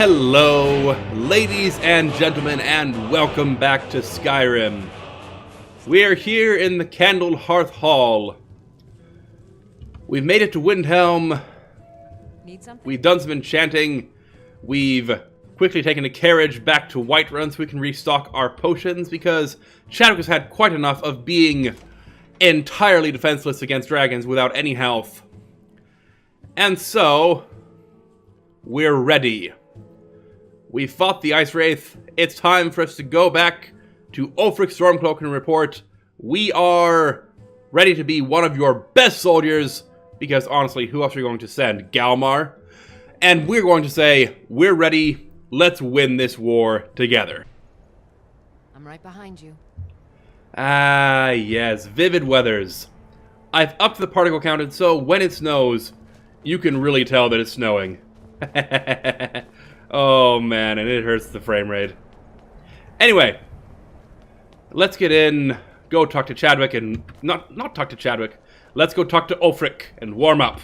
Hello, ladies and gentlemen, and welcome back to Skyrim. We are here in the Candle Hearth Hall. We've made it to Windhelm. Need something? We've done some enchanting. We've quickly taken a carriage back to Whiterun so we can restock our potions, because Chadwick has had quite enough of being entirely defenseless against dragons without any health. And so, we're ready. We fought the Ice Wraith. It's time for us to go back to Ulfric Stormcloak and report we are ready to be one of your best soldiers, because honestly, who else are you going to send? Galmar? And we're going to say, we're ready, let's win this war together. I'm right behind you. Ah, yes, Vivid Weathers. I've upped the particle count, and so when it snows, you can really tell that it's snowing. Oh man, and it hurts the frame rate. Anyway, let's get in, go talk to Chadwick, and not talk to Chadwick. Let's go talk to Ulfric and warm up.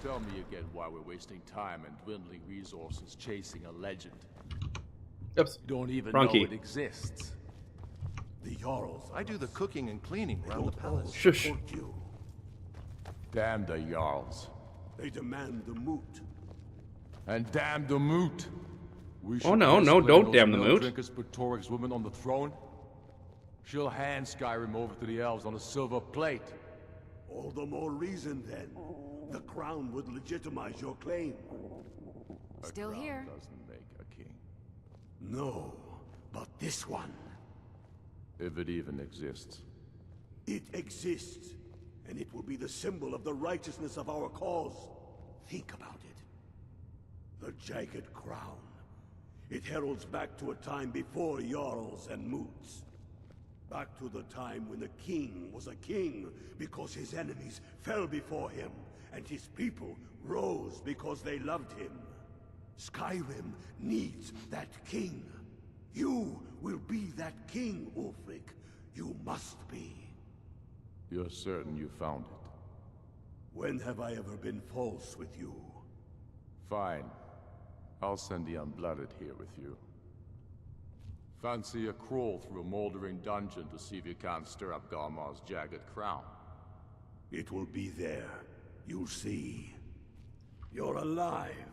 Tell me again why we're wasting time and dwindling resources chasing a legend. Oops, You don't even wrong know key. it exists. The Jarls. I do the cooking and cleaning around the palace. Shush. Support you. Damn the Jarls. They demand the Moot. And damn the Moot. We Oh, should no, risk no, letting don't those damn the mill Moot. drinkers put Toryg's woman on the throne. She'll hand Skyrim over to the elves on a silver plate. All the more reason then. The crown would legitimize your claim. Still Crown here. doesn't make a king. No, but this one. If it even exists. It exists. And it will be the symbol of the righteousness of our cause. Think about it. The jagged crown. It heralds back to a time before Jarls and Moots. Back to the time when the king was a king because his enemies fell before him, and his people rose because they loved him. Skyrim needs that king. You will be that king, Ulfric. You must be. You're certain you found it? When have I ever been false with you? Fine. I'll send the Unblooded here with you. Fancy a crawl through a moldering dungeon to see if you can't stir up Galmar's jagged crown. It will be there. You'll see. You're alive.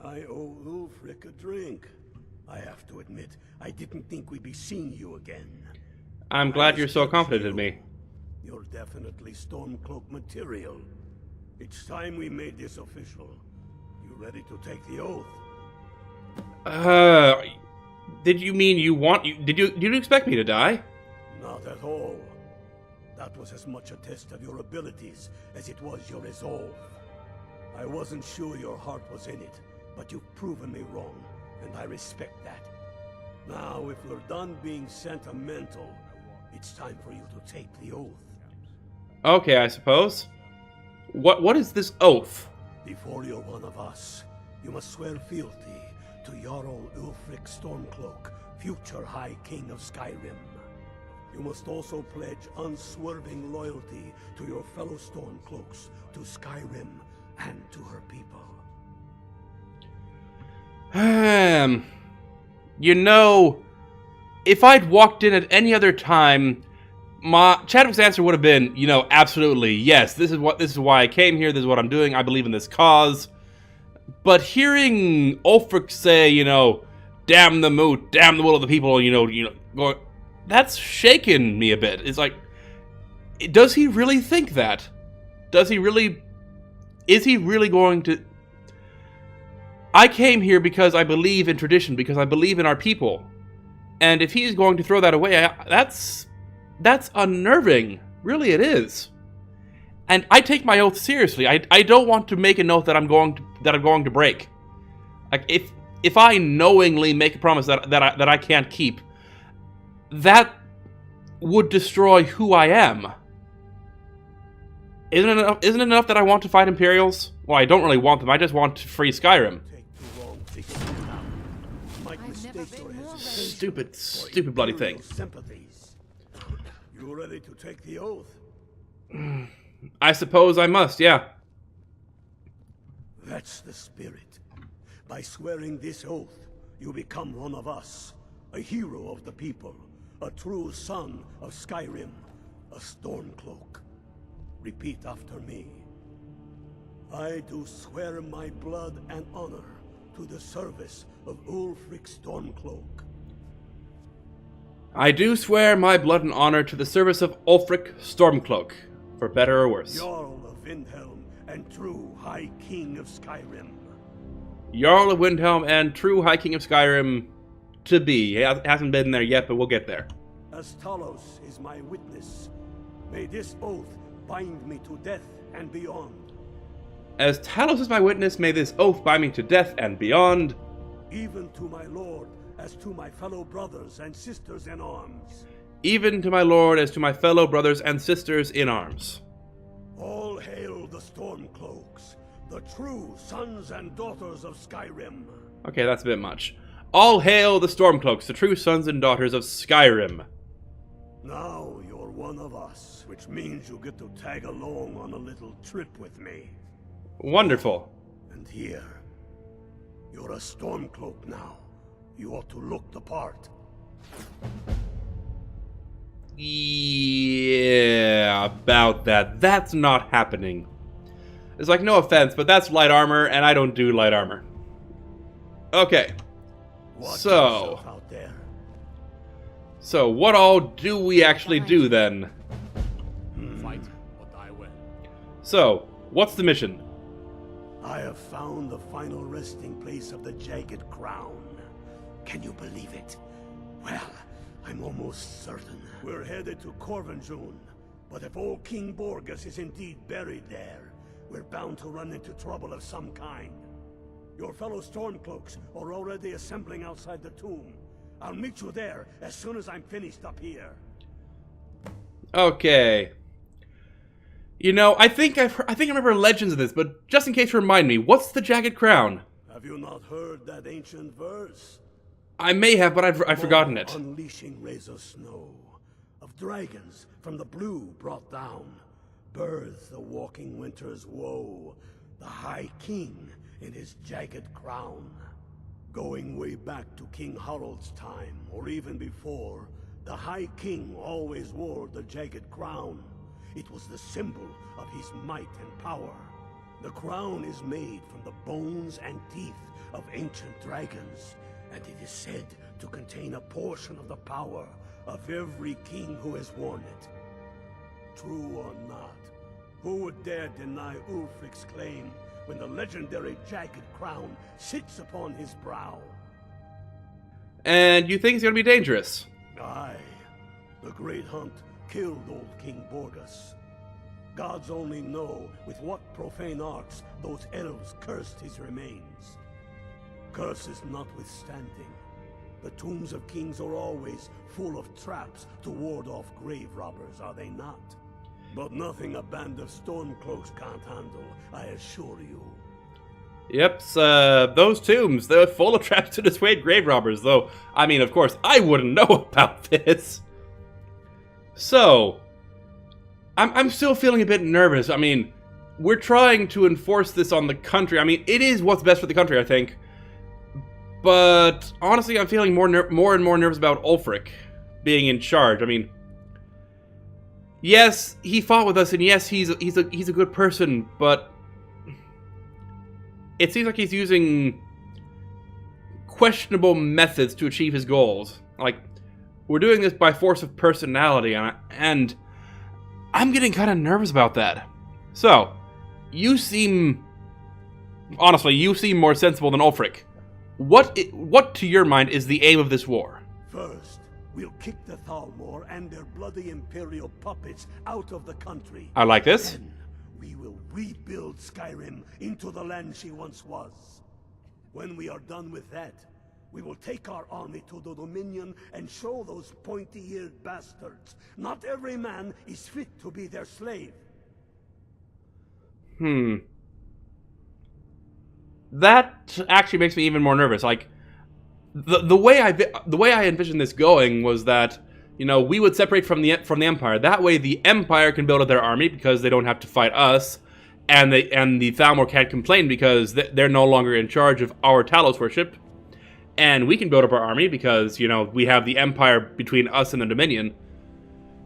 I owe Ulfric a drink. I have to admit, I didn't think we'd be seeing you again. I'm glad you're so confident in me. You're definitely Stormcloak material. It's time we made this official. You ready to take the oath? Did you mean did you expect me to die? Not at all. That was as much a test of your abilities as it was your resolve. I wasn't sure your heart was in it, but you've proven me wrong, and I respect that. Now, if we're done being sentimental, it's time for you to take the oath. Okay, I suppose. What is this oath? Before you're one of us, you must swear fealty to Jarl Ulfric Stormcloak, future High King of Skyrim. You must also pledge unswerving loyalty to your fellow Stormcloaks, to Skyrim, and to her people. You know, if I'd walked in at any other time, Chadwick's answer would have been, you know, absolutely, yes, this is why I came here, this is what I'm doing, I believe in this cause. But hearing Ulfric say, you know, damn the Moot, damn the will of the people, you know, going, that's shaken me a bit. It's like, does he really think that? Is he really going to... I came here because I believe in tradition, because I believe in our people. And if he's going to throw that away, that's unnerving. Really, it is. And I take my oath seriously. I don't want to make an oath that I'm going to break. Like if I knowingly make a promise that I can't keep, that would destroy who I am. Isn't it enough that I want to fight Imperials? Well, I don't really want them. I just want to free Skyrim. Stupid bloody thing. You ready to take the oath? I suppose I must, yeah. That's the spirit. By swearing this oath, you become one of us, a hero of the people, a true son of Skyrim, a stormcloak. Repeat after me. I do swear my blood and honor to the service of Ulfric Stormcloak. I do swear my blood and honor to the service of Ulfric Stormcloak, for better or worse. Jarl of Windhelm and true High King of Skyrim. Jarl of Windhelm and true High King of Skyrim to be. He hasn't been there yet, but we'll get there. As Talos is my witness, may this oath bind me to death and beyond. As Talos is my witness, may this oath bind me to death and beyond. Even to my lord, as to my fellow brothers and sisters in arms. Even to my lord, as to my fellow brothers and sisters in arms. All hail the Stormcloaks, the true sons and daughters of Skyrim. Okay, that's a bit much. All hail the Stormcloaks, the true sons and daughters of Skyrim. Now you're one of us, which means you get to tag along on a little trip with me. Wonderful. And here, you're a Stormcloak now. You ought to look the part. Yeah, about that. That's not happening. It's like, no offense, but that's light armor, and I don't do light armor. Okay. Watch So, yourself out there. so what all do we actually do then? Fight or die well. So, what's the mission? I have found the final resting place of the Jagged Crown. Can you believe it? Well, I'm almost certain. We're headed to Corvinjune, but if old King Borgus is indeed buried there, we're bound to run into trouble of some kind. Your fellow Stormcloaks are already assembling outside the tomb. I'll meet you there as soon as I'm finished up here. Okay. You know, I think I remember legends of this, but just in case, remind me, what's the Jagged Crown? Have you not heard that ancient verse? I may have, but I've forgotten it. Unleashing rays of snow, of dragons from the blue brought down, birth the walking winter's woe, the High King in his jagged crown. Going way back to King Harald's time, or even before, the High King always wore the jagged crown. It was the symbol of his might and power. The crown is made from the bones and teeth of ancient dragons, and it is said to contain a portion of the power of every king who has worn it. True or not, who would dare deny Ulfric's claim when the legendary jagged crown sits upon his brow? And you think it's gonna be dangerous? Aye. The Great Hunt killed old King Borgus. Gods only know with what profane arts those elves cursed his remains. Curses notwithstanding, the tombs of kings are always full of traps to ward off grave robbers, are they not? But nothing a band of Stormcloaks can't handle, I assure you. Yep, those tombs, they're full of traps to dissuade grave robbers, though, I mean, of course, I wouldn't know about this. So, I'm still feeling a bit nervous. I mean, we're trying to enforce this on the country. I mean, it is what's best for the country, I think. But, honestly, I'm feeling more and more nervous about Ulfric being in charge. I mean, yes, he fought with us, and yes, he's a good person, but it seems like he's using questionable methods to achieve his goals. Like, we're doing this by force of personality, and I'm getting kind of nervous about that. So, honestly, you seem more sensible than Ulfric. What to your mind is the aim of this war? First, we'll kick the Thalmor and their bloody Imperial puppets out of the country. I like this. Then we will rebuild Skyrim into the land she once was. When we are done with that, we will take our army to the Dominion and show those pointy-eared bastards not every man is fit to be their slave. That actually makes me even more nervous. Like, the way I envisioned this going was that, you know, we would separate from the Empire. That way, the Empire can build up their army because they don't have to fight us, and the Thalmor can't complain because they're no longer in charge of our Talos worship, and we can build up our army because, you know, we have the Empire between us and the Dominion,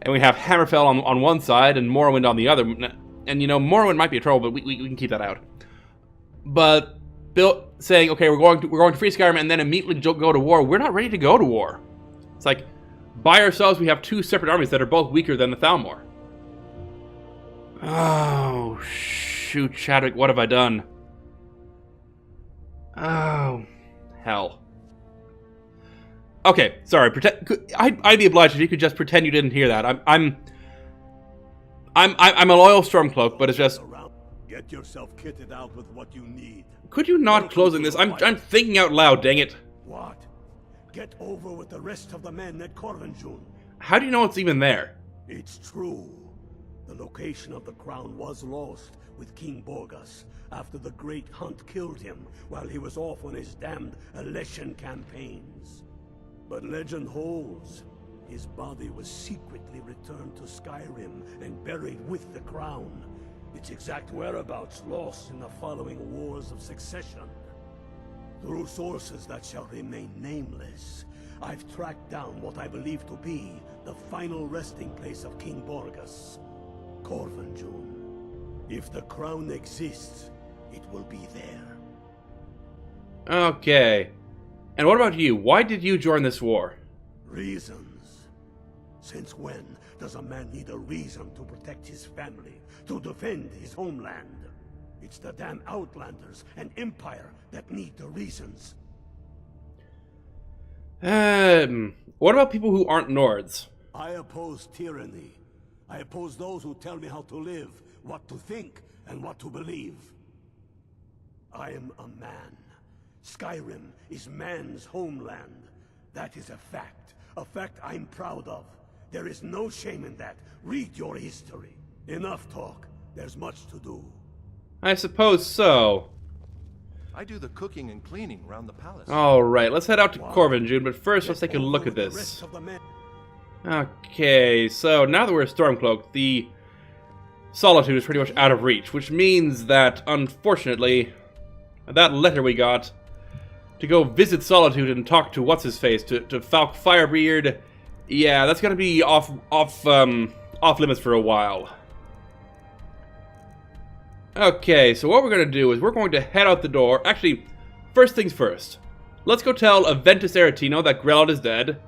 and we have Hammerfell on one side and Morrowind on the other, and, you know, Morrowind might be a trouble, but we can keep that out. But saying, okay, we're going to free Skyrim and then immediately go to war, we're not ready to go to war. It's like, by ourselves, we have two separate armies that are both weaker than the Thalmor. Oh, shoot, Chadwick, what have I done? Oh, hell. Okay, sorry. I'd be obliged if you could just pretend you didn't hear that. I'm a loyal stormcloak, but it's just. Get yourself kitted out with what you need. Could you not closing this? I'm thinking out loud. Dang it. What? Get over with the rest of the men at Corvinjun. How do you know it's even there? It's true. The location of the crown was lost with King Borgas after the Great Hunt killed him while he was off on his damned Alessian campaigns. But legend holds, his body was secretly returned to Skyrim and buried with the crown. Its exact whereabouts lost in the following Wars of Succession. Through sources that shall remain nameless, I've tracked down what I believe to be the final resting place of King Borgas, Corvinjun. If the crown exists, it will be there. Okay. And what about you? Why did you join this war? Reasons. Since when does a man need a reason to protect his family, to defend his homeland? It's the damn Outlanders and Empire that need the reasons. What about people who aren't Nords? I oppose tyranny. I oppose those who tell me how to live, what to think, and what to believe. I am a man. Skyrim is man's homeland. That is a fact I'm proud of. There is no shame in that. Read your history. Enough talk. There's much to do. I suppose so. I do the cooking and cleaning around the palace. Alright, let's head out to Corvinjun, but first let's take a look at this. Okay, so now that we're a Stormcloak, the Solitude is pretty much out of reach, which means that, unfortunately, that letter we got to go visit Solitude and talk to what's-his-face, to Falk Firebeard, yeah, that's gonna be off limits for a while. Okay, so what we're going to do is we're going to head out the door. Actually, first things first. Let's go tell Aventus Aretino that Grelod is dead.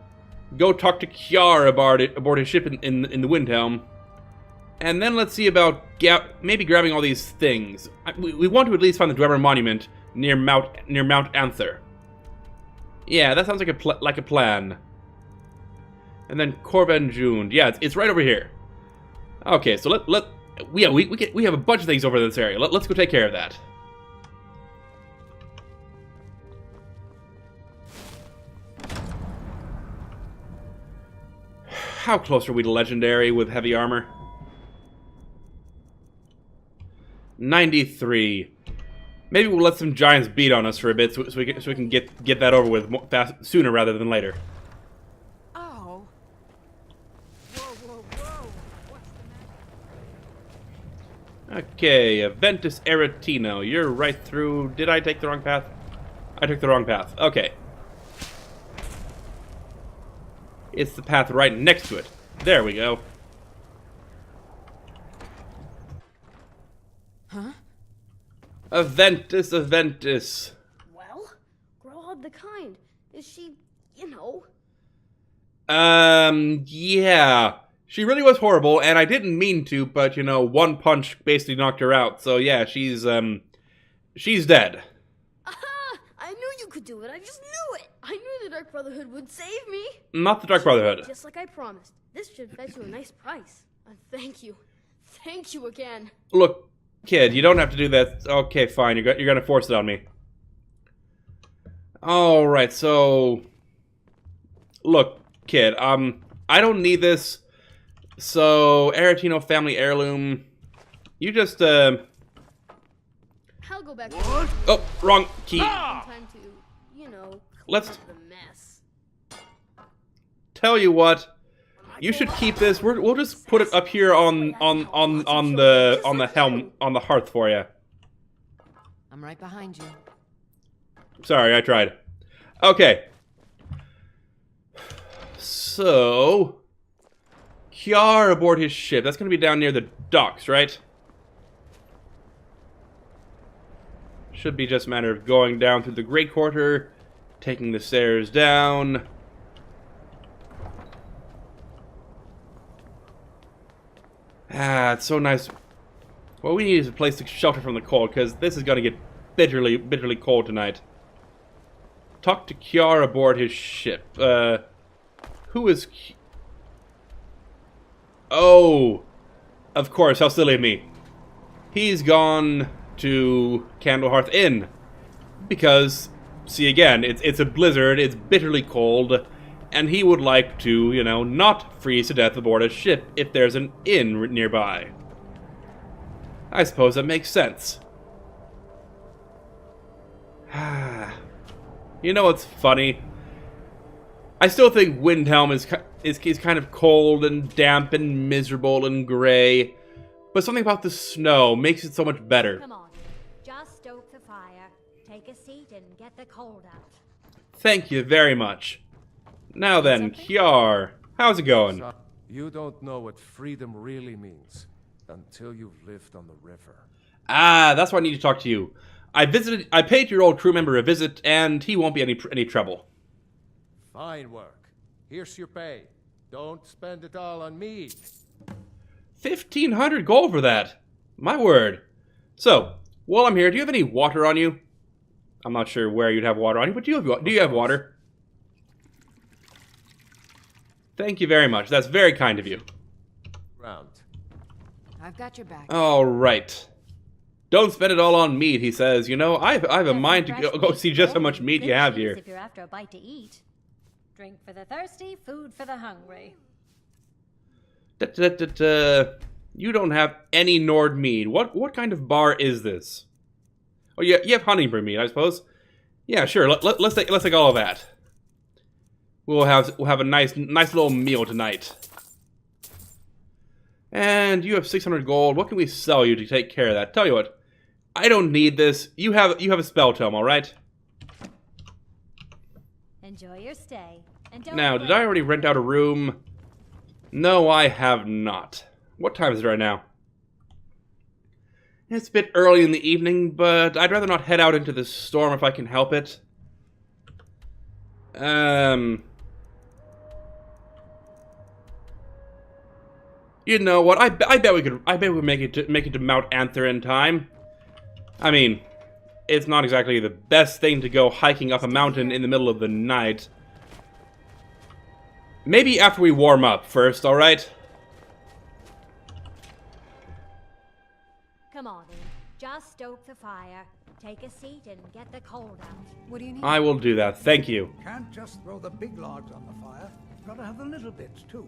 Go talk to Kiar aboard his ship in the Windhelm. And then let's see about maybe grabbing all these things. We want to at least find the Dwemer Monument near Mount Anther. Yeah, that sounds like a plan. And then Corvinjun. Yeah, it's right over here. Okay, so we have a bunch of things over in this area. Let's go take care of that. How close are we to Legendary with heavy armor? 93. Maybe we'll let some giants beat on us for a bit so we can get that over with sooner rather than later. Oh. Whoa. What's the matter? Okay, Aventus Aretino, you're right through. Did I take the wrong path? I took the wrong path. Okay. It's the path right next to it. There we go. Huh? Aventus. Well, Grelod the Kind. Is she, you know? Yeah. She really was horrible, and I didn't mean to, but, you know, one punch basically knocked her out. So, yeah, she's dead. Aha! I knew you could do it. I just knew it. I knew the Dark Brotherhood would save me. Not the Dark Brotherhood. Just like I promised. This should fetch you a nice price. Thank you. Thank you again. Look, kid, you don't have to do that. Okay, fine. You're gonna force it on me. Alright, so... Look, kid, I don't need this. So, Aretino family heirloom. You just, I'll go back. What? Oh, wrong key. Time to, you know, Let's clean up the mess. tell you what. You should keep this. We'll just put it up here on the helm on the hearth for you. I'm right behind you. Sorry, I tried. Okay. So, Kiar aboard his ship. That's going to be down near the docks, right? Should be just a matter of going down through the Great Quarter, taking the stairs down. Ah, it's so nice. What we need is a place to shelter from the cold, because this is going to get bitterly, bitterly cold tonight. Talk to Kiar aboard his ship. Who is... Oh! Of course, how silly of me. He's gone to Candlehearth Inn. Because, see again, it's a blizzard, it's bitterly cold, and he would like to, you know, not freeze to death aboard a ship if there's an inn nearby. I suppose that makes sense. You know what's funny? I still think Windhelm is kind of cold and damp and miserable and gray, but something about the snow makes it so much better. Come on, just stoke the fire, take a seat and get the cold out. Thank you very much. Now then, Kiar, how's it going? You don't know what freedom really means until you've lived on the river. Ah, that's why I need to talk to you. I paid your old crew member a visit, and he won't be any trouble. Fine work. Here's your pay. Don't spend it all on me. 1,500 gold for that. My word. So, while I'm here, do you have any water on you? I'm not sure where you'd have water on you, but do you have water? Thank you very much. That's very kind of you. Round. I've got your back. All right. Don't spend it all on meat, he says. You know, I have a mind to go see just how much meat you have here. If you're after a bite to eat. Drink for the thirsty, food for the hungry. You don't have any Nord mead. What kind of bar is this? Oh, yeah, you have Honeybrew mead, I suppose. Yeah, sure. Let's take all of that. We'll have a nice little meal tonight. And you have 600 gold. What can we sell you to take care of that? Tell you what, I don't need this. You have a spell tome, all right? Enjoy your stay. And don't Now, did I already rent out a room? No, I have not. What time is it right now? It's a bit early in the evening, but I'd rather not head out into the storm if I can help it. You know what? I bet we could make it to Mount Anther in time. I mean, it's not exactly the best thing to go hiking up a mountain in the middle of the night. Maybe after we warm up first, all right? Come on in. Just stoke the fire, take a seat and get the cold out. What do you need? I will do that. Thank you. Can't just throw the big logs on the fire. Gotta have the little bits, too.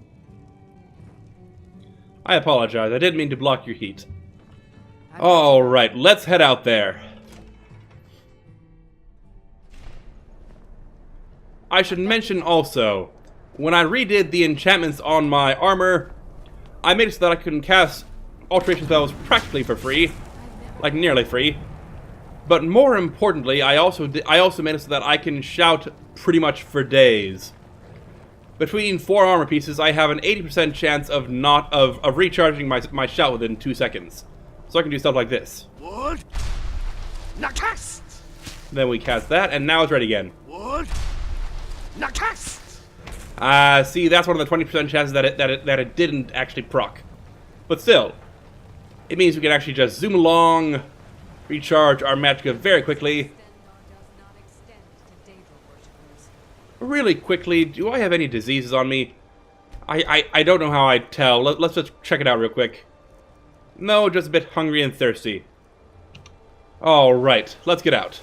I apologize. I didn't mean to block your heat. All right, let's head out there. I should mention also, when I redid the enchantments on my armor, I made it so that I can cast alteration spells practically for free, like nearly free. But more importantly, I also made it so that I can shout pretty much for days. Between 4 armor pieces, I have an 80% chance of recharging my shout within 2 seconds. So I can do stuff like this. Wood! Now cast! Then we cast that, and now it's ready again. Wood! Now cast! See, that's one of the 20% chances that it didn't actually proc. But still, it means we can actually just zoom along, recharge our magicka very quickly. Really quickly, do I have any diseases on me? I don't know how I'd tell. Let's just check it out real quick. No, just a bit hungry and thirsty. Alright, let's get out.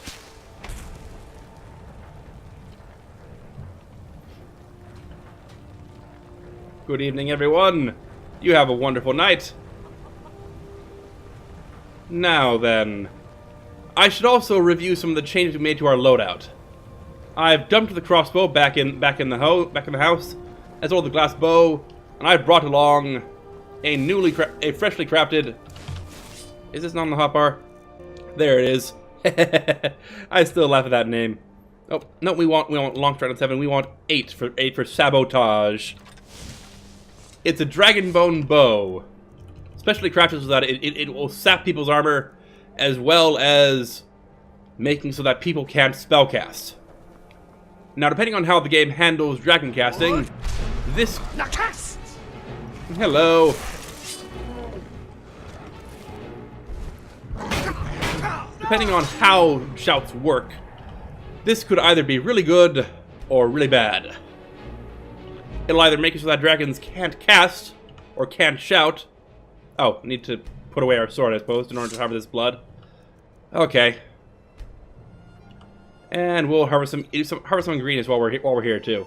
Good evening, everyone. You have a wonderful night. Now then, I should also review some of the changes we made to our loadout. I've dumped the crossbow back in the house, as well as the glass bow. And I brought along a freshly crafted... Is this not on the hotbar? There it is. I still laugh at that name. Oh, no, we want long stride on 7. We want 8 for sabotage. It's a dragonbone bow. Specially crafted so that it will sap people's armor, as well as making so that people can't spellcast. Now, depending on how the game handles dragon casting, this... Hello. Depending on how shouts work, this could either be really good or really bad. It'll either make it so that dragons can't cast or can't shout. Oh, need to put away our sword, I suppose, in order to harvest this blood. Okay. And we'll harvest some ingredients while we're here too.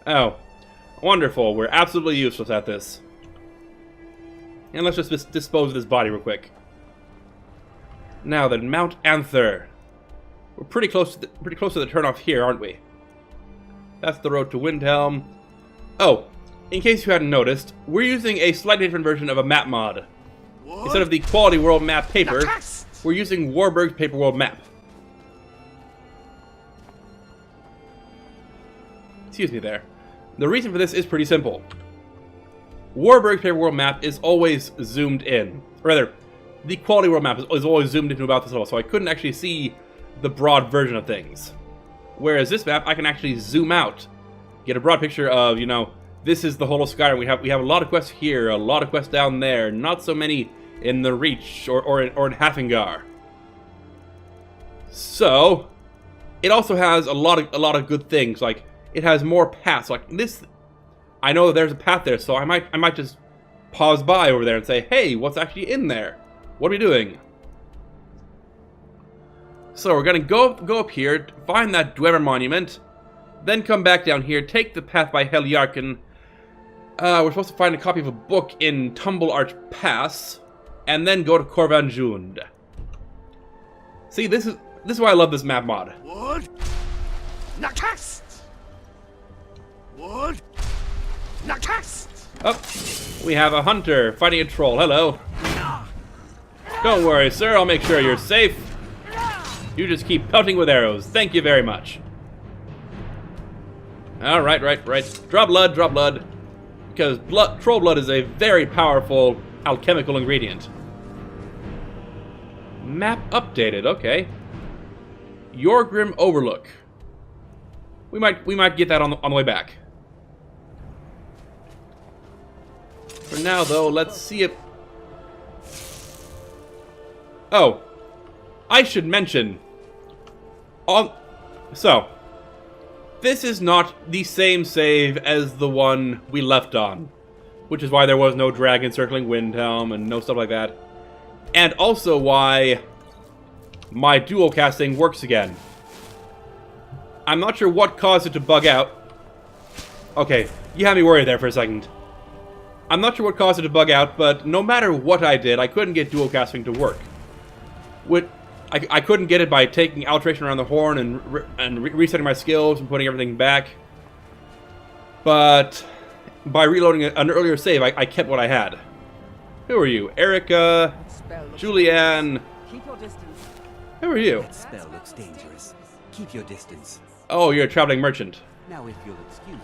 Oh, wonderful! We're absolutely useless at this. And let's just dispose of this body real quick. Now then, Mount Anther. We're pretty close to the turnoff here, aren't we? That's the road to Windhelm. Oh, in case you hadn't noticed, we're using a slightly different version of a map mod. What? Instead of the Quality World map paper, we're using Warburg's Paper World map. Excuse me there. The reason for this is pretty simple. Warburg's Paper World map is always zoomed in. Or rather, the Quality World map is always zoomed into about this level, so I couldn't actually see the broad version of things. Whereas this map, I can actually zoom out, get a broad picture of, you know, this is the whole of Skyrim. We have a lot of quests here, a lot of quests down there, not so many in the Reach or in Hafingar. So, it also has a lot of good things. Like, it has more paths. Like this, I know that there's a path there, so I might just pause by over there and say, hey, what's actually in there? What are we doing? So we're gonna go up here, find that Dwemer monument, then come back down here, take the path by Heljarken. We're supposed to find a copy of a book in Tumble Arch Pass, and then go to Corvan Jund. See, this is why I love this map mod. Wood! Nakast! Wood! Nakast! Oh, we have a hunter fighting a troll. Hello. Don't worry, sir. I'll make sure you're safe. You just keep pelting with arrows. Thank you very much. Alright, right. Draw blood. Because troll blood is a very powerful alchemical ingredient. Map updated, okay. Your Grim Overlook. We might get that on the way back. For now, though, let's see if... Oh, I should mention... So, this is not the same save as the one we left on, which is why there was no dragon circling Windhelm and no stuff like that. And also why my dual casting works again. I'm not sure what caused it to bug out. Okay, you had me worried there for a second. I'm not sure what caused it to bug out, but no matter what I did, I couldn't get dual casting to work. I couldn't get it by taking alteration around the horn and resetting my skills and putting everything back. But by reloading an earlier save, I kept what I had. Who are you? Erica, Julianne. Keep your distance. Who are you? That spell looks dangerous. Keep your distance. Oh, you're a traveling merchant. Now if you'll excuse me.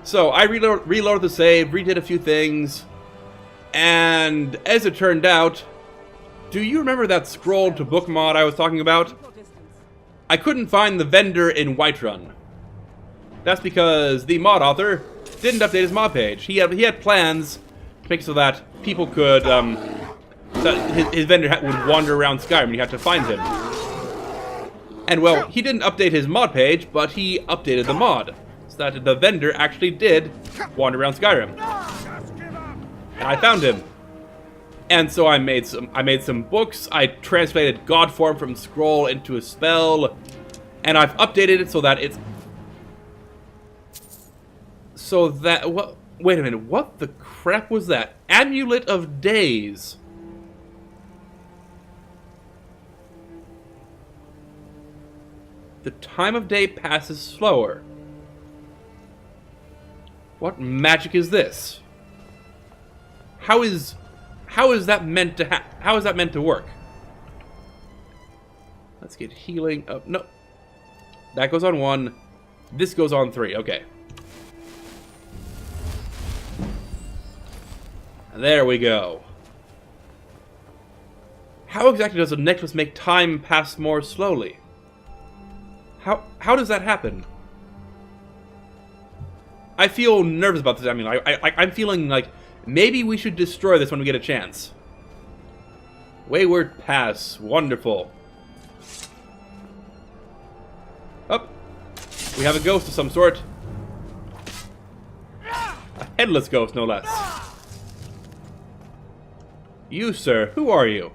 So I reloaded the save, redid a few things, and as it turned out, do you remember that scroll to book mod I was talking about? I couldn't find the vendor in Whiterun. That's because the mod author didn't update his mod page. He had plans to make it so that people could, that his vendor would wander around Skyrim and you had to find him. And well, he didn't update his mod page, but he updated the mod, so that the vendor actually did wander around Skyrim. And I found him. And so I made some books. I translated God form from scroll into a spell, and I've updated it so that it's what? Wait a minute. What the crap was that? Amulet of Days. The time of day passes slower. What magic is this? How is that meant to work? Let's get healing up. No. That goes on 1. This goes on 3. Okay. There we go. How exactly does a necklace make time pass more slowly? How does that happen? I feel nervous about this. I mean, I'm feeling like maybe we should destroy this when we get a chance. Wayward Pass. Wonderful. Oh. We have a ghost of some sort. A headless ghost, no less. You, sir, who are you?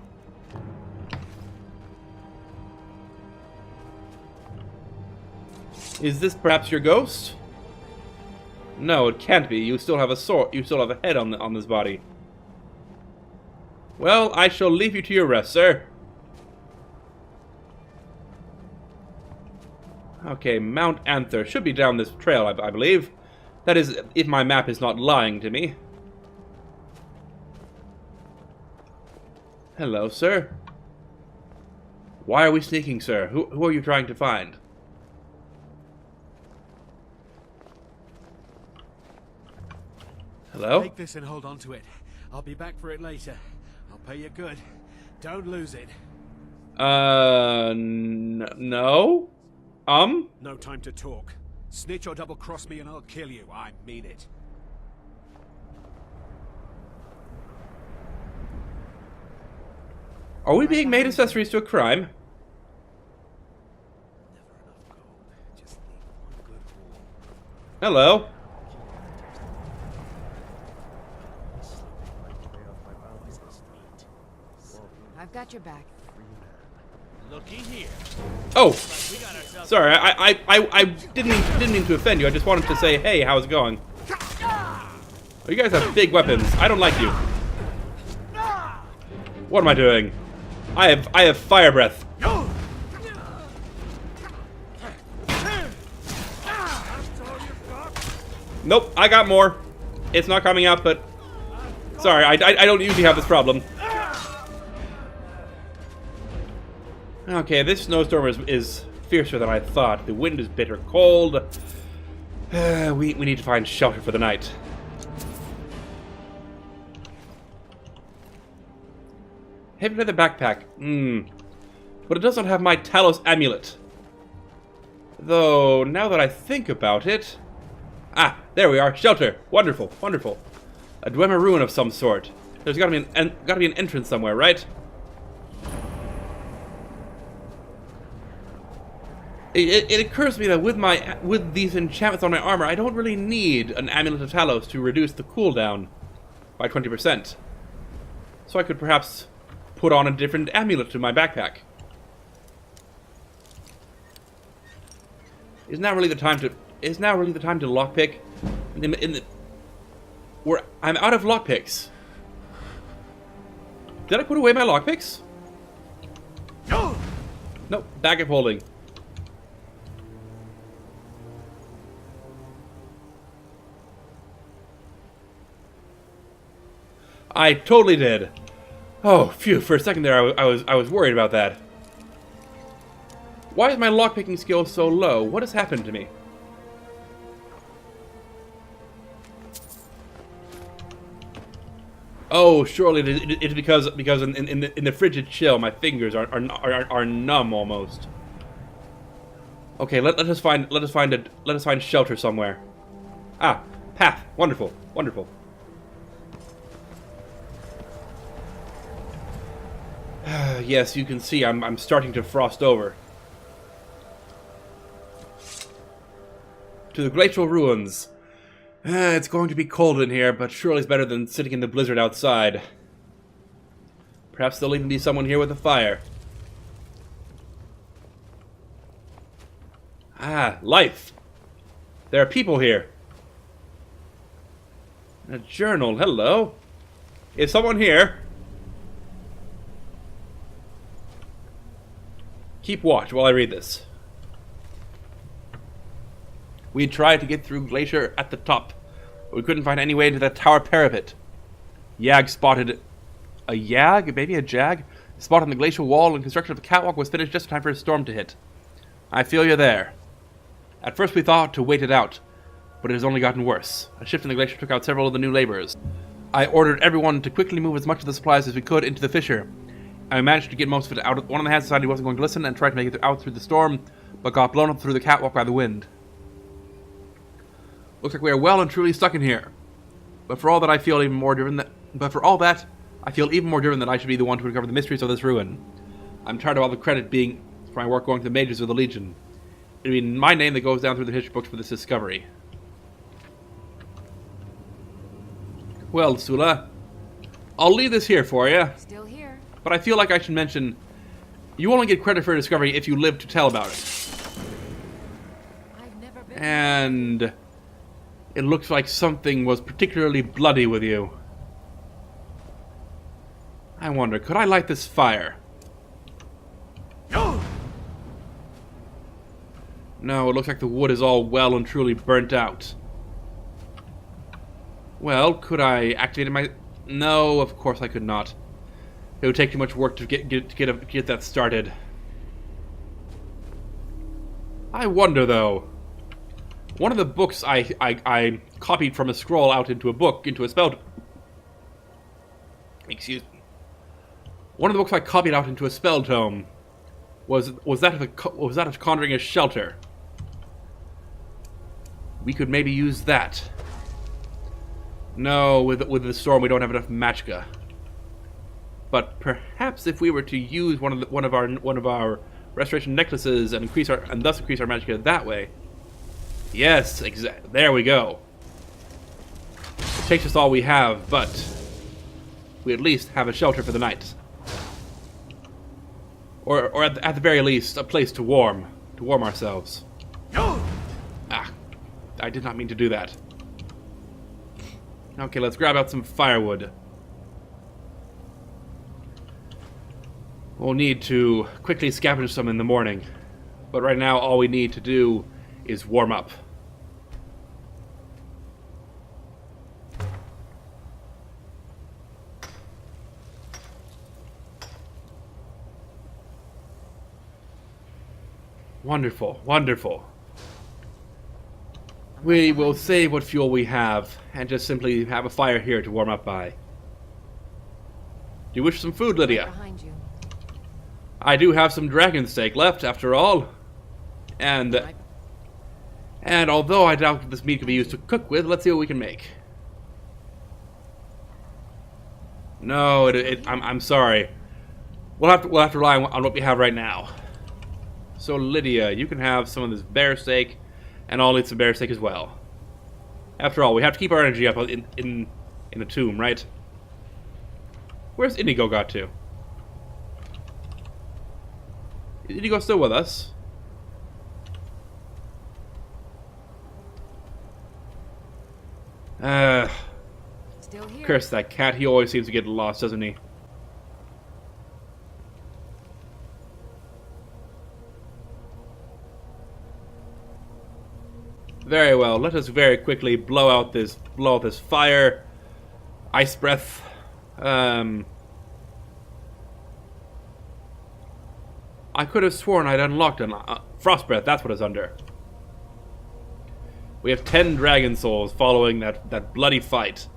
Is this perhaps your ghost? No, it can't be. You still have a sword. You still have a head on this body. Well, I shall leave you to your rest, sir. Okay, Mount Anther should be down this trail, I believe. That is, if my map is not lying to me. Hello, sir. Why are we sneaking, sir? Who are you trying to find? Hello? Take this and hold on to it. I'll be back for it later. I'll pay you good. Don't lose it. No? No time to talk. Snitch or double-cross me and I'll kill you. I mean it. Are we being made accessories to a crime? Hello? I've got your back. Looky here. Oh, sorry. I didn't mean to offend you. I just wanted to say, hey, how's it going? Oh, you guys have big weapons. I don't like you. What am I doing? I have fire breath. Nope, I got more. It's not coming out, but sorry, I don't usually have this problem. Okay, this snowstorm is fiercer than I thought. The wind is bitter cold. We need to find shelter for the night. Heavy leather backpack. But it does not have my Talos amulet. Though, now that I think about it... Ah, there we are. Shelter. Wonderful, wonderful. A Dwemer ruin of some sort. There's gotta be an entrance somewhere, right? It occurs to me that with these enchantments on my armor, I don't really need an Amulet of Talos to reduce the cooldown by 20%. So I could perhaps put on a different amulet to my backpack. Is now really the time to lockpick? I'm out of lockpicks. Did I put away my lockpicks? No. Nope. Bag of holding. I totally did. Oh, phew! For a second there, I was worried about that. Why is my lockpicking skill so low? What has happened to me? Oh, surely it's because in the frigid chill, my fingers are numb almost. Okay, let us find shelter somewhere. Ah, path. Wonderful, wonderful. Yes, you can see I'm starting to frost over. To the glacial ruins. It's going to be cold in here, but surely it's better than sitting in the blizzard outside. Perhaps there'll even be someone here with a fire. Ah, life. There are people here. A journal, hello. Is someone here? Keep watch while I read this. We tried to get through Glacier at the top. but we couldn't find any way into that tower parapet. Yag spotted... A Yag? Maybe a Jag? Spot on the glacial wall and construction of the catwalk was finished just in time for a storm to hit. I feel you there. At first we thought to wait it out, but it has only gotten worse. A shift in the glacier took out several of the new laborers. I ordered everyone to quickly move as much of the supplies as we could into the fissure. I managed to get most of it out. One of the hands decided he wasn't going to listen and tried to make it out through the storm, but got blown up through the catwalk by the wind. Looks like we are well and truly stuck in here. But for all that, I feel even more driven that I should be the one to uncover the mysteries of this ruin. I'm tired of all the credit being for my work going to the mages of the Legion. It'll be my name that goes down through the history books for this discovery. Well, Sula, I'll leave this here for you. Still here. But I feel like I should mention, you only get credit for a discovery if you live to tell about it. I've never been. And it looks like something was particularly bloody with you. I wonder, could I light this fire? No, it looks like the wood is all well and truly burnt out. Well, could I activate my... No, of course I could not. It would take too much work to get that started. I wonder, though. One of the books I copied from a scroll out into a spell... Excuse me. One of the books I copied out into a spell tome was that of conjuring a shelter. We could maybe use that. No, with the storm we don't have enough magicka. But perhaps if we were to use one of our restoration necklaces and thus increase our magicka that way. Yes, exactly. There we go. It takes us all we have, but we at least have a shelter for the night. Or at the very least, a place to warm ourselves. Ah, I did not mean to do that. Okay, let's grab out some firewood. We'll need to quickly scavenge some in the morning. But right now, all we need to do is warm up. Wonderful, wonderful. We will save what fuel we have, and just simply have a fire here to warm up by. Do you wish some food, Lydia? Right behind you. I do have some dragon steak left, after all. And although I doubt that this meat can be used to cook with, let's see what we can make. No, I'm sorry. We'll have to rely on what we have right now. So Lydia, you can have some of this bear steak, and I'll eat some bear steak as well. After all, we have to keep our energy up in the tomb, right? Where's Indigo got to? Is Indigo still with us? Still here. Curse that cat. He always seems to get lost, doesn't he? Very well. Let us very quickly blow out this fire. Ice breath. I could have sworn I'd unlocked an frost breath. That's what it's under. We have 10 dragon souls following that bloody fight.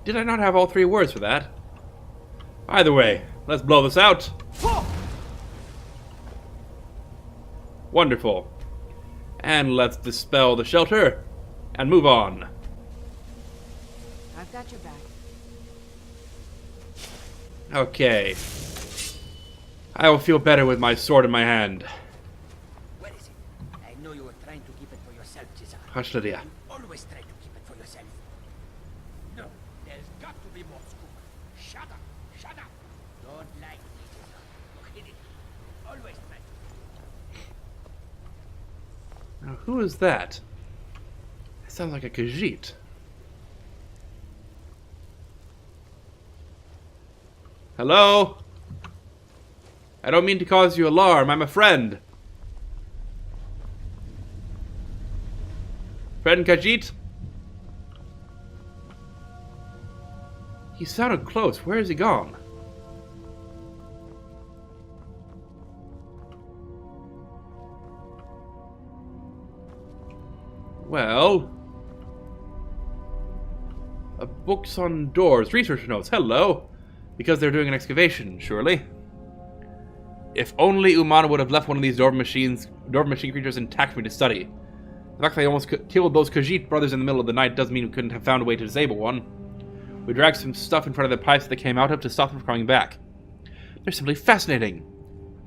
Did I not have all 3 words for that? Either way, let's blow this out. Wonderful. And let's dispel the shelter and move on. I've got your back. Okay. I will feel better with my sword in my hand. Where is it? I know you were trying to keep it for yourself, Cesar. Hush, Lydia. You always try to keep it for yourself. No, there's got to be more scoop. Shut up. Shut up. Don't lie to me, Cesar. You hid it. Always try. Now, who is that? That sounds like a Khajiit. Hello? I don't mean to cause you alarm. I'm a friend. friend Khajiit? He sounded close. Where is he gone? Well... books on doors. Research notes. Hello. Because they're doing an excavation, surely. If only Umana would have left one of these Dwarven machine creatures intact for me to study. The fact that they almost killed those Khajiit brothers in the middle of the night doesn't mean we couldn't have found a way to disable one. We dragged some stuff in front of the pipes they came out of to stop them from coming back. They're simply fascinating.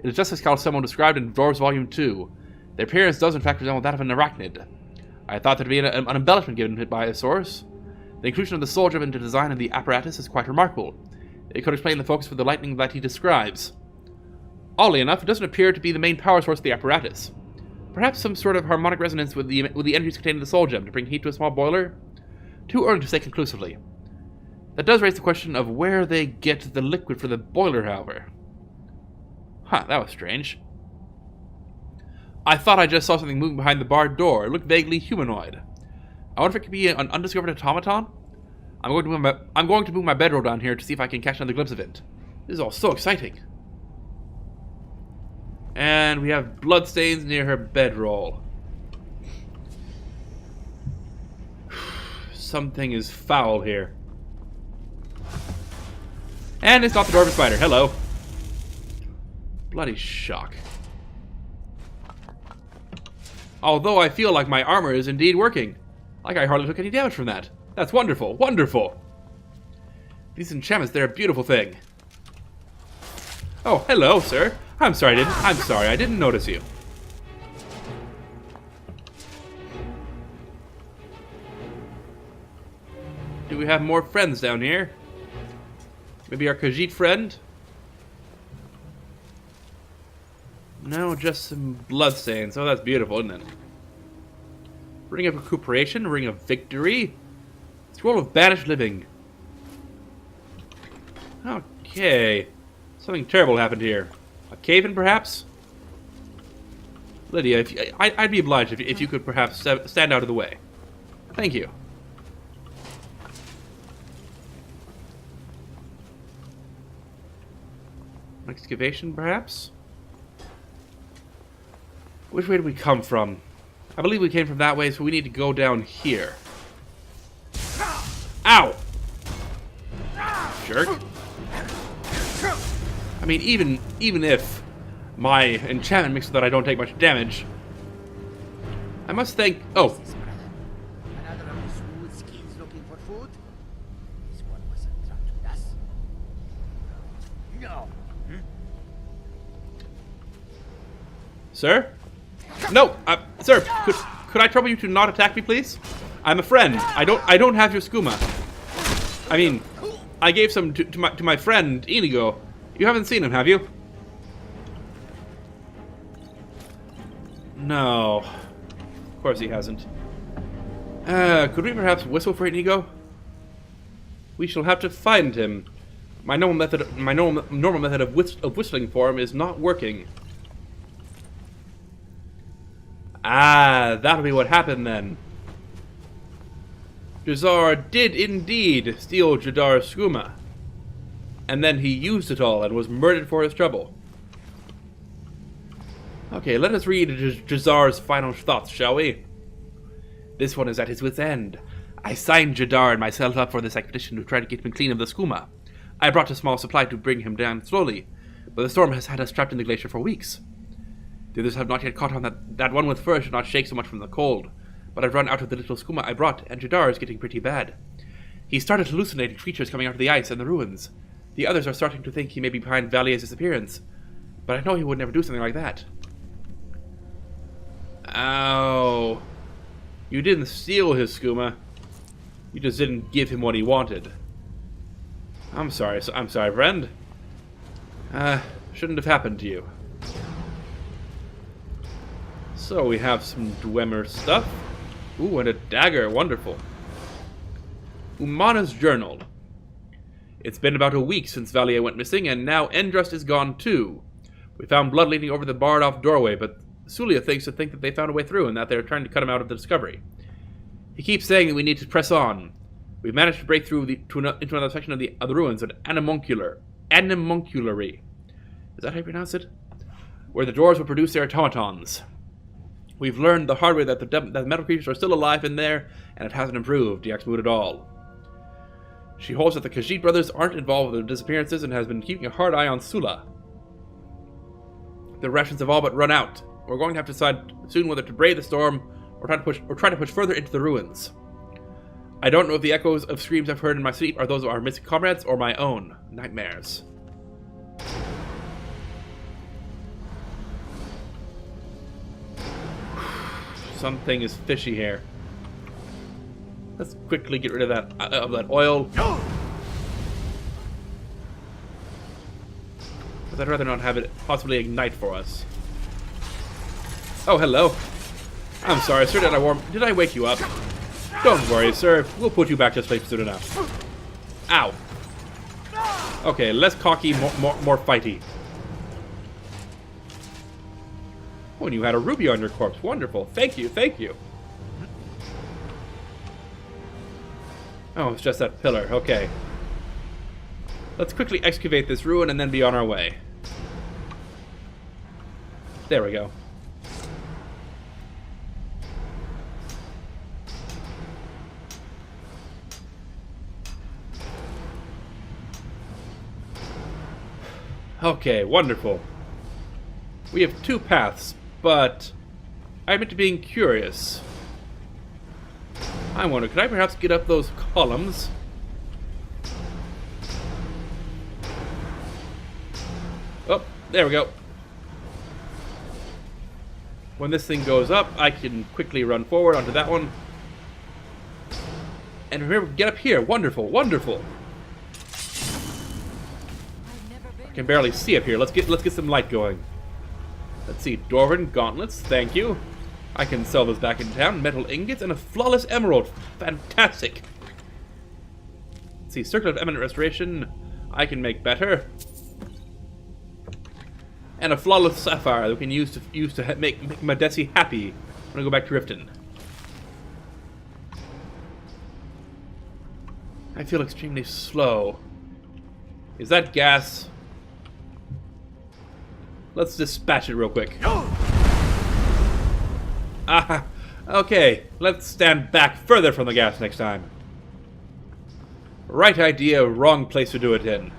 It is just as someone described in Dwarves Volume 2. Their appearance does in fact resemble that of an arachnid. I thought there'd be an embellishment given by a source. The inclusion of the soul gem into the design of the apparatus is quite remarkable. It could explain the focus for the lightning that he describes. Oddly enough, it doesn't appear to be the main power source of the apparatus. Perhaps some sort of harmonic resonance with the energies contained in the soul gem to bring heat to a small boiler? Too early to say conclusively. That does raise the question of where they get the liquid for the boiler, however. Huh, that was strange. I thought I just saw something moving behind the barred door. It looked vaguely humanoid. I wonder if it could be an undiscovered automaton? I'm going to move my bedroll down here to see if I can catch another glimpse of it. This is all so exciting. And we have bloodstains near her bedroll. Something is foul here. And it's not the Dwarven spider. Hello. Bloody shock. Although I feel like my armor is indeed working. Like I hardly took any damage from that. That's wonderful. Wonderful. These enchantments, they're a beautiful thing. Oh, hello, sir. I'm sorry I didn't notice you. Do we have more friends down here? Maybe our Khajiit friend? No, just some bloodstains. Oh, that's beautiful, isn't it? Ring of Recuperation, Ring of Victory, Scroll of Banished Living. Okay. Something terrible happened here. A cave-in, perhaps? Lydia, I'd be obliged if you could perhaps stand out of the way. Thank you. Excavation, perhaps? Which way did we come from? I believe we came from that way, so we need to go down here. Ow! Jerk. I mean, even if my enchantment makes so that I don't take much damage, I must thank... Oh. Another of the smooth skins looking for food? This one wasn't trapped with us. No. Sir? No, sir, could I trouble you to not attack me, please? I'm a friend. I don't have your skooma. I mean, I gave some to my friend Inigo. You haven't seen him, have you? No. Of course he hasn't. Could we perhaps whistle for Inigo? We shall have to find him. My normal method of whistling for him is not working. Ah, that'll be what happened then. Jazar did indeed steal Jadar's skooma. And then he used it all and was murdered for his trouble. Okay, let us read Jazar's final thoughts, shall we? This one is at his wit's end. I signed Jadar and myself up for this expedition to try to get him clean of the skooma. I brought a small supply to bring him down slowly, but the storm has had us trapped in the glacier for weeks. The others have not yet caught on that one with fur should not shake so much from the cold, but I've run out of the little skooma I brought, and Jadar is getting pretty bad. He started hallucinating creatures coming out of the ice and the ruins. The others are starting to think he may be behind Valier's disappearance, but I know he would never do something like that. Ow. You didn't steal his skooma. You just didn't give him what he wanted. I'm sorry, friend. Shouldn't have happened to you. So we have some Dwemer stuff. Ooh, and a dagger. Wonderful. Umana's journal. It's been about a week since Valier went missing, and now Endrust is gone too. We found blood leading over the barred-off doorway, but Sulia thinks that they found a way through and that they're trying to cut him out of the discovery. He keeps saying that we need to press on. We've managed to break through into another section of the ruins, an animunculary. Is that how you pronounce it? Where the dwarves will produce their automatons. We've learned the hard way that the metal creatures are still alive in there, and it hasn't improved, DX Moot, at all. She holds that the Khajiit brothers aren't involved with the disappearances and has been keeping a hard eye on Sula. The rations have all but run out. We're going to have to decide soon whether to brave the storm or try to push further into the ruins. I don't know if the echoes of screams I've heard in my sleep are those of our missing comrades or my own nightmares. Something is fishy here. Let's quickly get rid of that oil. Because I'd rather not have it possibly ignite for us. Oh, hello. I'm sorry, sir. Did I wake you up? Don't worry, sir. We'll put you back to sleep soon enough. Ow. Okay, less cocky, more fighty. Oh, and you had a ruby on your corpse. Wonderful. Thank you, thank you. Oh, it's just that pillar. Okay. Let's quickly excavate this ruin and then be on our way. There we go. Okay, wonderful. We have two paths, but I admit to being curious. I wonder, could I perhaps get up those columns? Oh, there we go. When this thing goes up, I can quickly run forward onto that one. And remember, get up here. Wonderful, wonderful. I can barely see up here. Let's get some light going. Let's see, Dwarven gauntlets, thank you. I can sell those back in town. Metal ingots and a flawless emerald. Fantastic. Let's see, circle of eminent restoration. I can make better. And a flawless sapphire that we can use to make Madesi happy when I go back to Riften. I feel extremely slow. Is that gas? Let's dispatch it real quick. Ah, okay. Let's stand back further from the gas next time. Right idea, wrong place to do it in.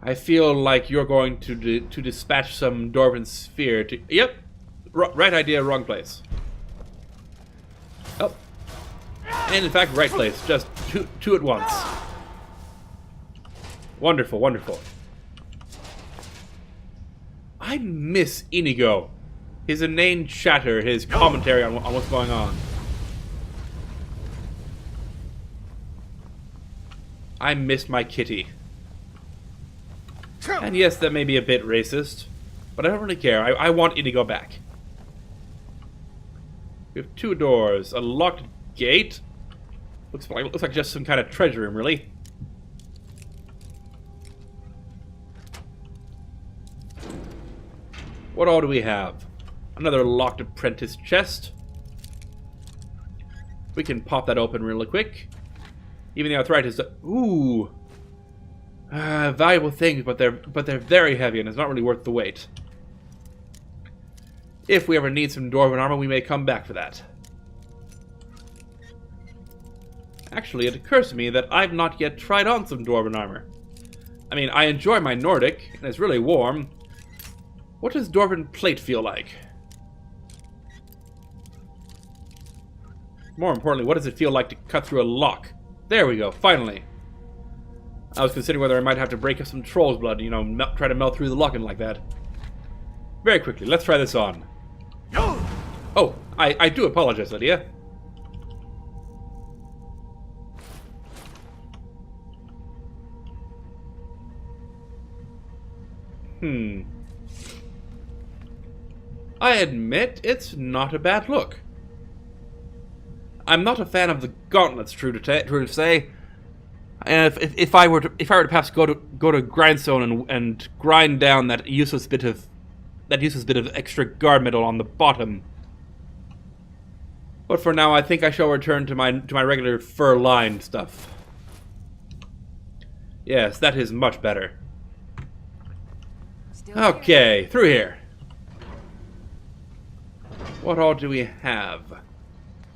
I feel like you're going to dispatch some Dwarven sphere to... Yep. Right idea, wrong place. Oh. And in fact, right place. Just two at once. Wonderful, wonderful. I miss Inigo. His inane chatter, his commentary on what's going on. I miss my kitty. And yes, that may be a bit racist, but I don't really care. I want Inigo back. We have two doors, a locked gate. Looks like just some kind of treasure room, really. What all do we have? Another locked apprentice chest. We can pop that open really quick. Even the arthritis. Ooh. Valuable things, but they're very heavy, and it's not really worth the weight. If we ever need some Dwarven armor, we may come back for that. Actually, it occurs to me that I've not yet tried on some Dwarven armor. I mean, I enjoy my Nordic, and it's really warm. What does Dwarven plate feel like? More importantly, what does it feel like to cut through a lock? There we go, finally. I was considering whether I might have to break up some troll's blood, you know, try to melt through the lock-in like that. Very quickly, let's try this on. Oh, I do apologize, Lydia. I admit, it's not a bad look. I'm not a fan of the gauntlets, true to say. And if I were to perhaps go to grindstone and grind down that useless bit of that useless bit of extra guard metal on the bottom. But for now, I think I shall return to my regular fur-lined stuff. Yes, that is much better. Okay, through here. What all do we have?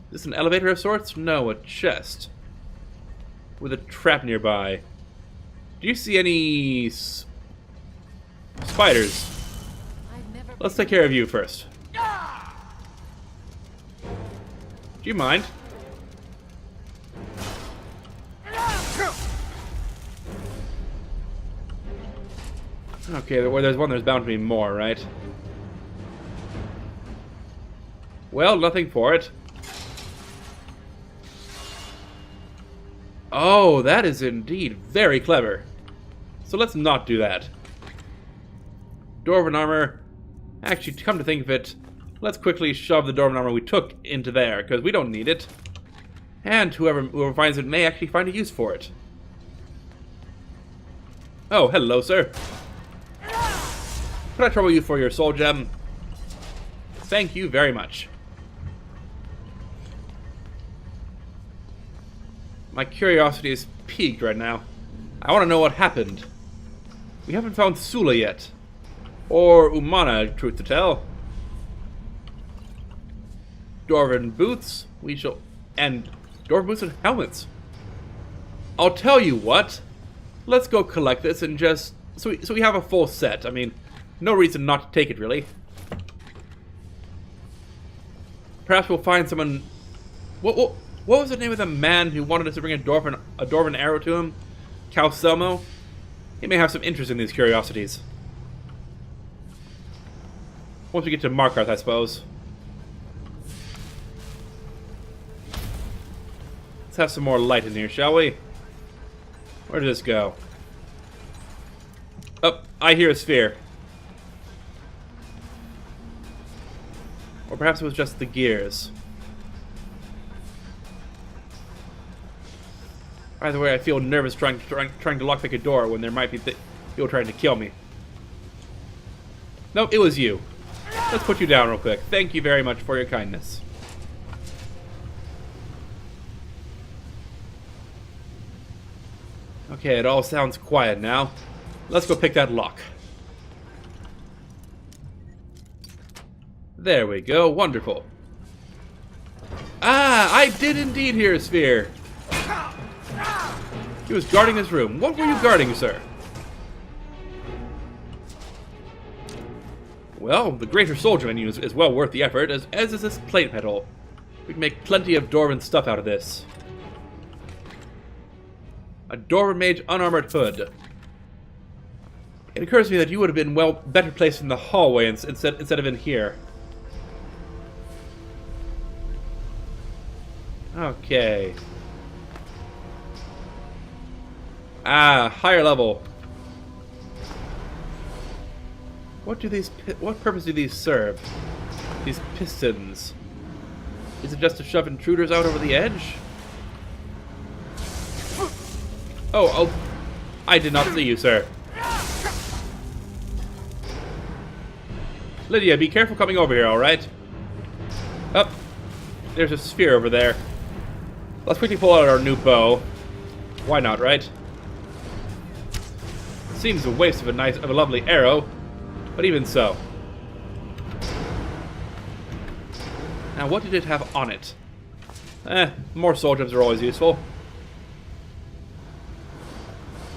Is this an elevator of sorts? No, a chest. With a trap nearby. Do you see any spiders? Let's take care of you first. Do you mind? Okay, where there's one, there's bound to be more, right? Well, nothing for it. Oh, that is indeed very clever. So let's not do that. Dwarven armor. Actually, come to think of it, let's quickly shove the Dwarven armor we took into there, because we don't need it. And whoever finds it may actually find a use for it. Oh, hello, sir. Could I trouble you for your soul gem? Thank you very much. My curiosity is piqued right now. I want to know what happened. We haven't found Sula yet. Or Umana, truth to tell. Dwarven boots, and Dwarven boots and helmets. I'll tell you what. Let's go collect this and just so we have a full set. I mean, no reason not to take it, really. Perhaps we'll find someone. What was the name of the man who wanted us to bring a dwarven arrow to him? Calselmo? He may have some interest in these curiosities. Once we get to Markarth, I suppose. Let's have some more light in here, shall we? Where did this go? Oh, I hear a sphere. Or perhaps it was just the gears. Either way, I feel nervous trying to lockpick a door when there might be people trying to kill me. Nope, it was you. Let's put you down real quick. Thank you very much for your kindness. Okay, it all sounds quiet now. Let's go pick that lock. There we go. Wonderful. Ah, I did indeed hear a sphere. He was guarding his room. What were you guarding, sir? Well, the greater soldier menu is well worth the effort, as is this plate metal. We can make plenty of Dwarven stuff out of this. A Dwarven mage unarmored hood. It occurs to me that you would have been better placed in the hallway instead of in here. Okay. Ah, higher level. What purpose do these serve? These pistons. Is it just to shove intruders out over the edge? Oh, I did not see you, sir. Lydia, be careful coming over here, alright? Oh, there's a sphere over there. Let's quickly pull out our new bow. Why not, right? Seems a waste of a lovely arrow, but even so. Now, what did it have on it? More soul gems are always useful.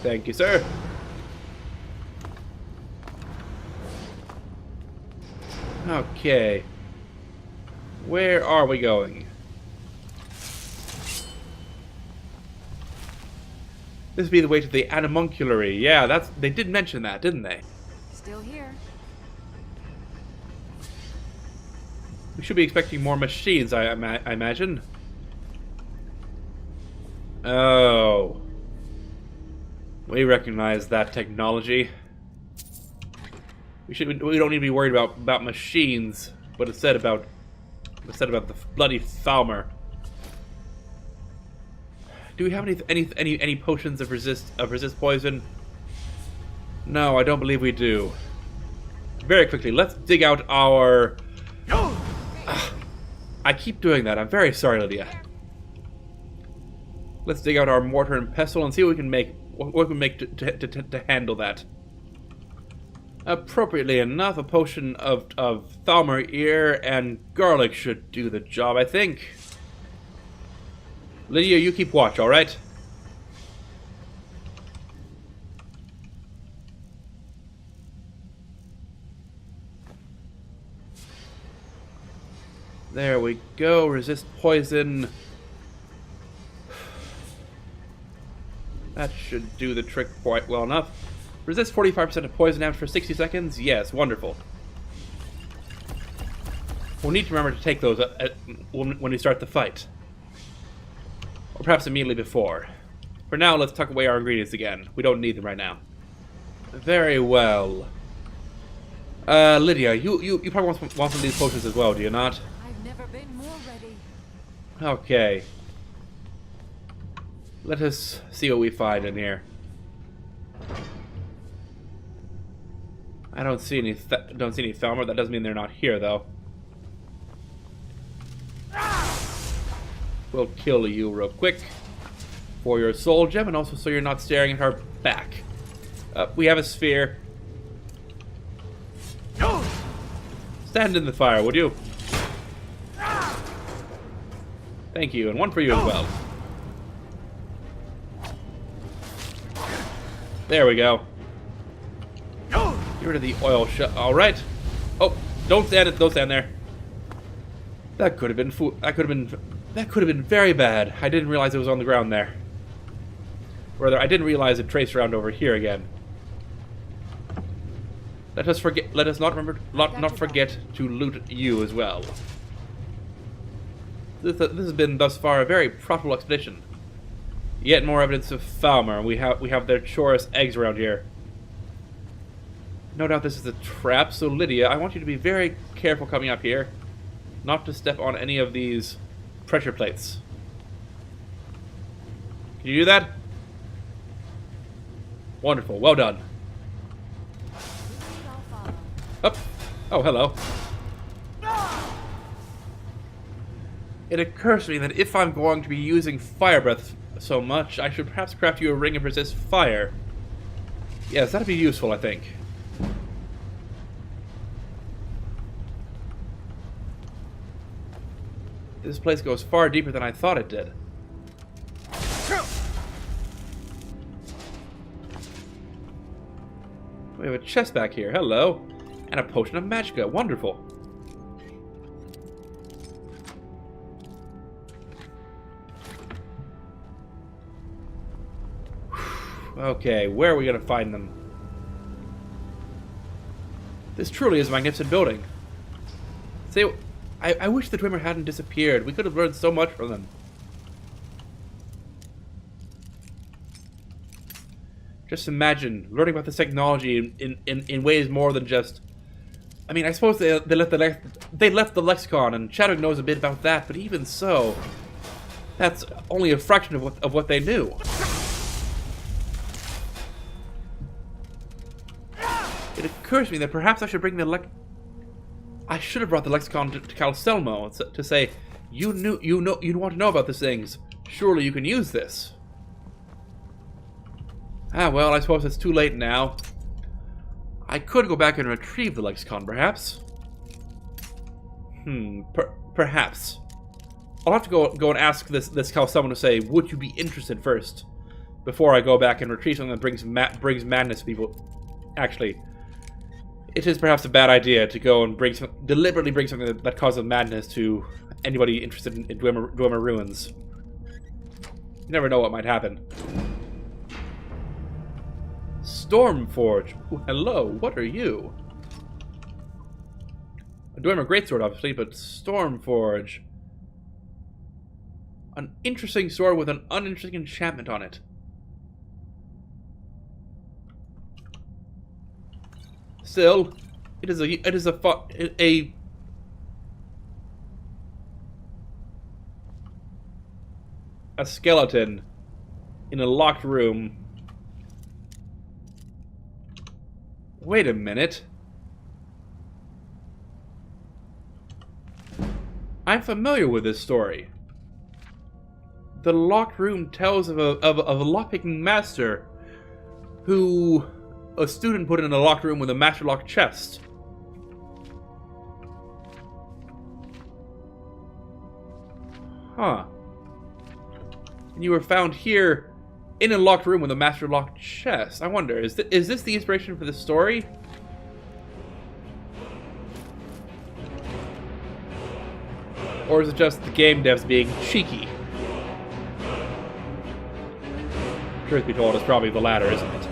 Thank you, sir. Okay. Where are we going? This would be the way to the Animunculary. Yeah, they did mention that, didn't they? Still here. We should be expecting more machines, I imagine. Oh. We recognize that technology. We don't need to be worried about machines, but instead about the bloody Falmer. Do we have any potions of resist poison? No, I don't believe we do. very quickly. Let's dig out our... I keep doing that. I'm very sorry, Lydia. Let's dig out our mortar and pestle and see what we can make. What we can make to handle that. Appropriately enough, a potion of Thalmor ear and garlic should do the job, I think. Lydia, you keep watch, alright? There we go. Resist poison. That should do the trick quite well enough. Resist 45% of poison damage for 60 seconds? Yes, wonderful. We'll need to remember to take those when we start the fight. Or perhaps immediately before. For now, let's tuck away our ingredients again. We don't need them right now. Very well. Lydia, you probably want some of these potions as well, do you not? I've never been more ready. Okay. Let us see what we find in here. I don't see any Thalmor. That doesn't mean they're not here, though. We'll kill you real quick for your soul gem, and also so you're not staring at our back. We have a sphere. Stand in the fire, would you? Thank you, and one for you as well. There we go. Get rid of the oil shot. All right. Oh, don't stand there. That could have been very bad. I didn't realize it was on the ground there. Rather, I didn't realize it traced around over here again. Let us not forget to loot you as well. This has been thus far a very profitable expedition. Yet more evidence of Thalmor. We have their chorus eggs around here. No doubt this is a trap, so Lydia, I want you to be very careful coming up here. Not to step on any of these pressure plates. Can you do that? Wonderful, well done. Up. Oh, hello. It occurs to me that if I'm going to be using fire breath so much, I should perhaps craft you a ring of resist fire. Yes, that'd be useful, I think. This place goes far deeper than I thought it did. We have a chest back here. Hello. And a potion of magicka. Wonderful. Okay, where are we going to find them? This truly is a magnificent building. Say, I wish the Dwemer hadn't disappeared. We could have learned so much from them. Just imagine learning about this technology in ways more than just... I mean, I suppose they left the lexicon, and Chadwick knows a bit about that, but even so, that's only a fraction of what they knew. It occurs to me that perhaps I should bring I should have brought the lexicon to Calselmo to say, you want to know about these things. Surely you can use this. Ah, well, I suppose it's too late now. I could go back and retrieve the lexicon, perhaps. Perhaps. I'll have to go and ask this Calselmo to say, would you be interested first, before I go back and retrieve something that brings madness to people. Actually, it is perhaps a bad idea to go and deliberately bring something that causes madness to anybody interested in Dwemer ruins. You never know what might happen. Stormforge. Ooh, hello, what are you? A Dwemer greatsword, obviously, but Stormforge. An interesting sword with an uninteresting enchantment on it. Still, it is a skeleton in a locked room. Wait a minute. I'm familiar with this story. The locked room tells of a lockpicking master who a student put in a locked room with a master lock chest. Huh. And you were found here in a locked room with a master lock chest. I wonder, is this the inspiration for this story? Or is it just the game devs being cheeky? Truth be told, it's probably the latter, isn't it?